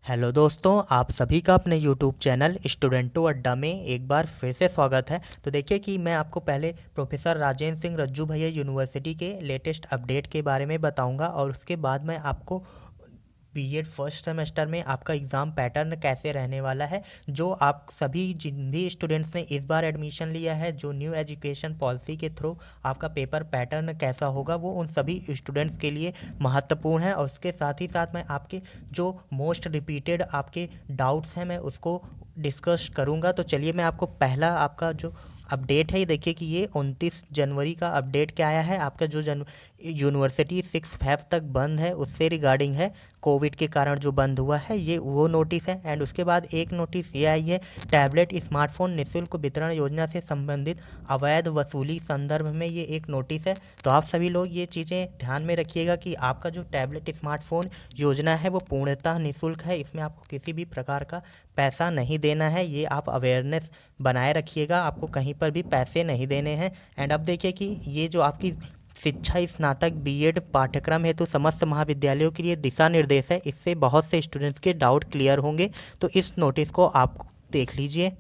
Hello दोस्तों, आप सभी का अपने यूट्यूब चैनल स्टूडेंटो अड्डा में एक बार फिर से स्वागत है। तो देखिए कि मैं आपको पहले प्रोफेसर राजेंद्र सिंह रज्जू भैया यूनिवर्सिटी के लेटेस्ट अपडेट के बारे में बताऊंगा और उसके बाद मैं आपको बीएड फर्स्ट सेमेस्टर में आपका एग्ज़ाम पैटर्न कैसे रहने वाला है, जो आप सभी जिन भी स्टूडेंट्स ने इस बार एडमिशन लिया है, जो न्यू एजुकेशन पॉलिसी के थ्रू आपका पेपर पैटर्न कैसा होगा, वो उन सभी स्टूडेंट्स के लिए महत्वपूर्ण है। और उसके साथ ही साथ मैं आपके जो मोस्ट रिपीटेड आपके डाउट्स हैं मैं उसको डिस्कस करूंगा। तो चलिए मैं आपको पहला आपका जो अपडेट है, ये देखिए कि ये 29 जनवरी का अपडेट क्या आया है। आपका जो यूनिवर्सिटी 6 फेब तक बंद है, उससे रिगार्डिंग है, कोविड के कारण जो बंद हुआ है, ये वो नोटिस है। एंड उसके बाद एक नोटिस ये आई है, टैबलेट स्मार्टफोन निःशुल्क वितरण योजना से संबंधित अवैध वसूली संदर्भ में ये एक नोटिस है। तो आप सभी लोग ये चीज़ें ध्यान में रखिएगा कि आपका जो टैबलेट स्मार्टफोन योजना है वो पूर्णतः निःशुल्क है, इसमें आपको किसी भी प्रकार का पैसा नहीं देना है। ये आप अवेयरनेस बनाए रखिएगा, आपको कहीं पर भी पैसे नहीं देने हैं। एंड अब देखिए कि ये जो आपकी शिक्षा स्नातक बीएड पाठ्यक्रम हेतु समस्त महाविद्यालयों के लिए दिशा निर्देश है, इससे बहुत से स्टूडेंट्स के डाउट क्लियर होंगे। तो इस नोटिस को आप देख लीजिए।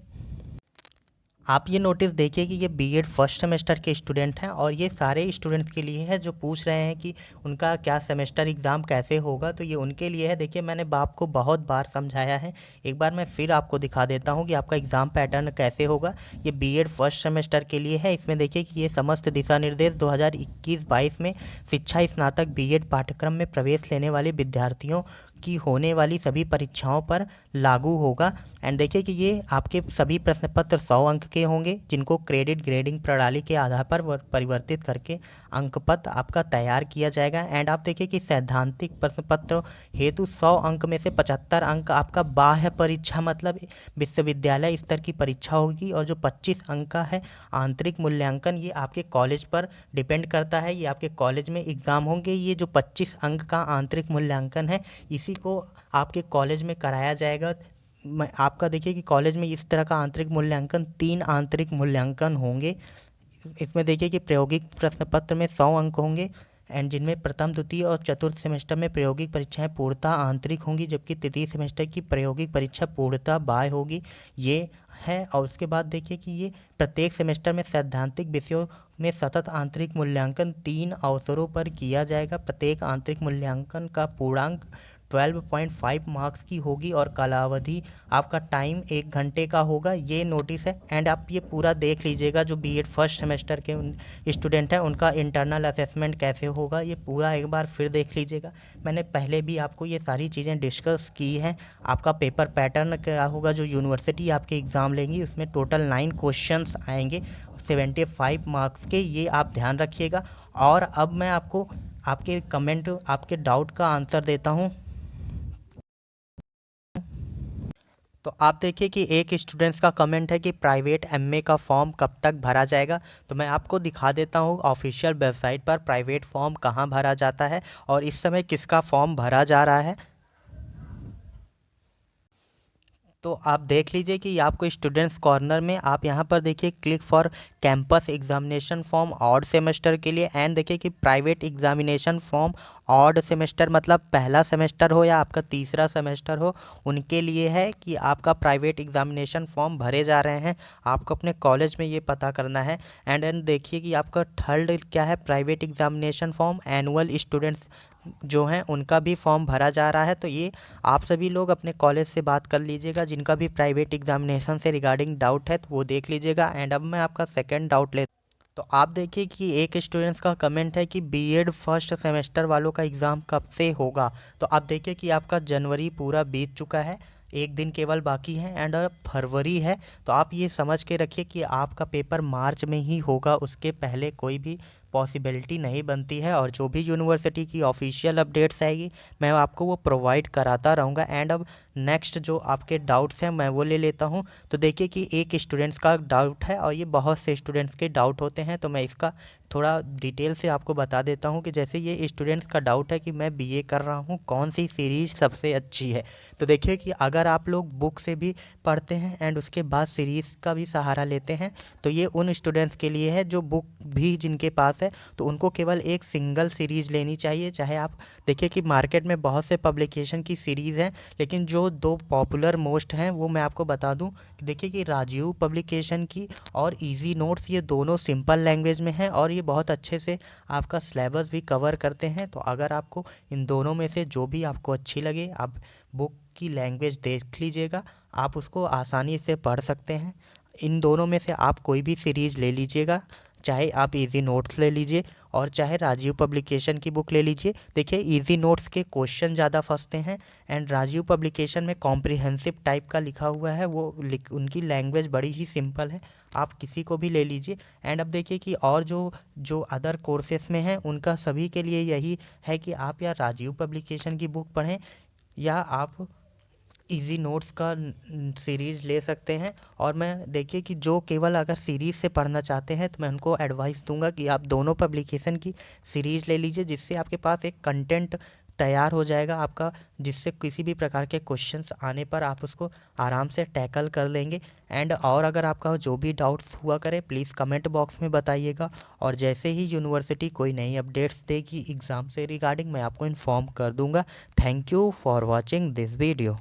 आप ये नोटिस देखिए कि ये बीएड फर्स्ट सेमेस्टर के स्टूडेंट हैं और ये सारे स्टूडेंट्स के लिए है जो पूछ रहे हैं कि उनका क्या सेमेस्टर एग्ज़ाम कैसे होगा। तो ये उनके लिए है। देखिए मैंने आपको बहुत बार समझाया है, एक बार मैं फिर आपको दिखा देता हूँ कि आपका एग्ज़ाम पैटर्न कैसे होगा। ये बीएड फर्स्ट सेमेस्टर के लिए है। इसमें देखिए कि ये समस्त दिशा निर्देश 2021-22 में शिक्षा स्नातक बीएड पाठ्यक्रम में प्रवेश लेने वाले विद्यार्थियों की होने वाली सभी परीक्षाओं पर लागू होगा। एंड देखिए कि ये आपके सभी प्रश्न पत्र 100 अंक के होंगे, जिनको क्रेडिट ग्रेडिंग प्रणाली के आधार पर परिवर्तित करके अंक पत्र आपका तैयार किया जाएगा। एंड आप देखिए कि सैद्धांतिक प्रश्न पत्र हेतु 100 अंक में से 75 अंक आपका बाह्य परीक्षा मतलब विश्वविद्यालय स्तर की परीक्षा होगी, और जो 25 अंक का है आंतरिक मूल्यांकन, ये आपके कॉलेज पर डिपेंड करता है। ये आपके कॉलेज में एग्ज़ाम होंगे। ये जो 25 अंक का आंतरिक मूल्यांकन है, इसी को आपके कॉलेज में कराया जाएगा। मैं आपका देखिए कि कॉलेज में इस तरह का आंतरिक मूल्यांकन 3 आंतरिक मूल्यांकन होंगे। इसमें देखिए कि प्रायोगिक प्रश्न पत्र में 100 अंक होंगे, एंड जिनमें प्रथम द्वितीय और चतुर्थ सेमेस्टर में प्रायोगिक परीक्षाएं पूर्णतः आंतरिक होंगी, जबकि तृतीय सेमेस्टर की प्रायोगिक परीक्षा पूर्णतः बाह्य होगी। ये है। और उसके बाद देखिए कि ये प्रत्येक सेमेस्टर में सैद्धांतिक विषयों में सतत आंतरिक मूल्यांकन 3 अवसरों पर किया जाएगा। प्रत्येक आंतरिक मूल्यांकन का पूर्णांक 12.5 मार्क्स की होगी और कालावधि आपका टाइम 1 घंटे का होगा। ये नोटिस है। एंड आप ये पूरा देख लीजिएगा, जो बीएड फर्स्ट सेमेस्टर के स्टूडेंट हैं उनका इंटरनल असेसमेंट कैसे होगा, ये पूरा एक बार फिर देख लीजिएगा। मैंने पहले भी आपको ये सारी चीज़ें डिस्कस की हैं। आपका पेपर पैटर्न क्या होगा, जो यूनिवर्सिटी आपके एग्ज़ाम लेंगी उसमें टोटल 9 क्वेश्चंस आएंगे 75 मार्क्स के, ये आप ध्यान रखिएगा। और अब मैं आपको आपके कमेंट आपके डाउट का आंसर देता हूँ। तो आप देखिए कि एक स्टूडेंट्स का कमेंट है कि प्राइवेट एमए का फॉर्म कब तक भरा जाएगा। तो मैं आपको दिखा देता हूँ ऑफिशियल वेबसाइट पर प्राइवेट फॉर्म कहाँ भरा जाता है और इस समय किसका फॉर्म भरा जा रहा है। तो आप देख लीजिए कि आपको स्टूडेंट्स कॉर्नर में आप यहाँ पर देखिए click for campus examination form odd semester के लिए। एंड देखिए कि private examination form odd semester मतलब पहला सेमेस्टर हो या आपका तीसरा सेमेस्टर हो, उनके लिए है कि आपका प्राइवेट एग्जामिनेशन फॉर्म भरे जा रहे हैं। आपको अपने कॉलेज में ये पता करना है। एंड देखिए कि आपका थर्ड क्या है, private examination form annual students जो हैं उनका भी फॉर्म भरा जा रहा है। तो ये आप सभी लोग अपने कॉलेज से बात कर लीजिएगा, जिनका भी प्राइवेट एग्जामिनेशन से रिगार्डिंग डाउट है तो वो देख लीजिएगा। एंड अब मैं आपका सेकंड डाउट ले। तो आप देखिए कि एक स्टूडेंट्स का कमेंट है कि बीएड फर्स्ट सेमेस्टर वालों का एग्ज़ाम कब से होगा। तो आप देखिए कि आपका जनवरी पूरा बीत चुका है, एक दिन केवल बाकी है एंड अब फरवरी है। तो आप ये समझ के रखिए कि आपका पेपर मार्च में ही होगा, उसके पहले कोई भी पॉसिबिलिटी नहीं बनती है। और जो भी यूनिवर्सिटी की ऑफिशियल अपडेट्स आएगी मैं आपको वो प्रोवाइड कराता रहूँगा। एंड अब नेक्स्ट जो आपके डाउट्स हैं मैं वो ले लेता हूँ। तो देखिए कि एक स्टूडेंट्स का डाउट है और ये बहुत से स्टूडेंट्स के डाउट होते हैं, तो मैं इसका थोड़ा डिटेल से आपको बता देता हूँ कि जैसे ये स्टूडेंट्स का डाउट है कि मैं बीए कर रहा हूँ, कौन सी सीरीज़ सबसे अच्छी है। तो देखिए कि अगर आप लोग बुक से भी पढ़ते हैं एंड उसके बाद सीरीज़ का भी सहारा लेते हैं, तो ये उन स्टूडेंट्स के लिए है जो बुक भी जिनके पास है, तो उनको केवल एक सिंगल सीरीज़ लेनी चाहिए। चाहे आप देखिए कि मार्केट में बहुत से पब्लिकेशन की सीरीज़ हैं, लेकिन जो दो पॉपुलर मोस्ट हैं वो मैं आपको बता दूं कि देखिए कि राजीव पब्लिकेशन की और इजी नोट्स, ये दोनों सिंपल लैंग्वेज में हैं और ये बहुत अच्छे से आपका सिलेबस भी कवर करते हैं। तो अगर आपको इन दोनों में से जो भी आपको अच्छी लगे, आप बुक की लैंग्वेज देख लीजिएगा, आप उसको आसानी से पढ़ सकते हैं। इन दोनों में से आप कोई भी सीरीज़ ले लीजिएगा, चाहे आप इजी नोट्स ले लीजिए और चाहे राजीव पब्लिकेशन की बुक ले लीजिए। देखिए इजी नोट्स के क्वेश्चन ज़्यादा फंसते हैं एंड राजीव पब्लिकेशन में कॉम्प्रिहेंसिव टाइप का लिखा हुआ है, वो उनकी लैंग्वेज बड़ी ही सिंपल है, आप किसी को भी ले लीजिए। एंड अब देखिए कि और जो जो अदर कोर्सेस में हैं उनका सभी के लिए यही है कि आप या राजीव पब्लिकेशन की बुक पढ़ें या आप इजी नोट्स का सीरीज़ ले सकते हैं। और मैं देखिए कि जो केवल अगर सीरीज़ से पढ़ना चाहते हैं तो मैं उनको एडवाइस दूंगा कि आप दोनों पब्लिकेशन की सीरीज़ ले लीजिए, जिससे आपके पास एक कंटेंट तैयार हो जाएगा आपका, जिससे किसी भी प्रकार के क्वेश्चंस आने पर आप उसको आराम से टैकल कर लेंगे। एंड और अगर आपका जो भी डाउट्स हुआ करे प्लीज़ कमेंट बॉक्स में बताइएगा, और जैसे ही यूनिवर्सिटी कोई नई अपडेट्स देगी एग्ज़ाम से रिगार्डिंग मैं आपको इन्फॉर्म कर दूंगा। Thank you for watching this video.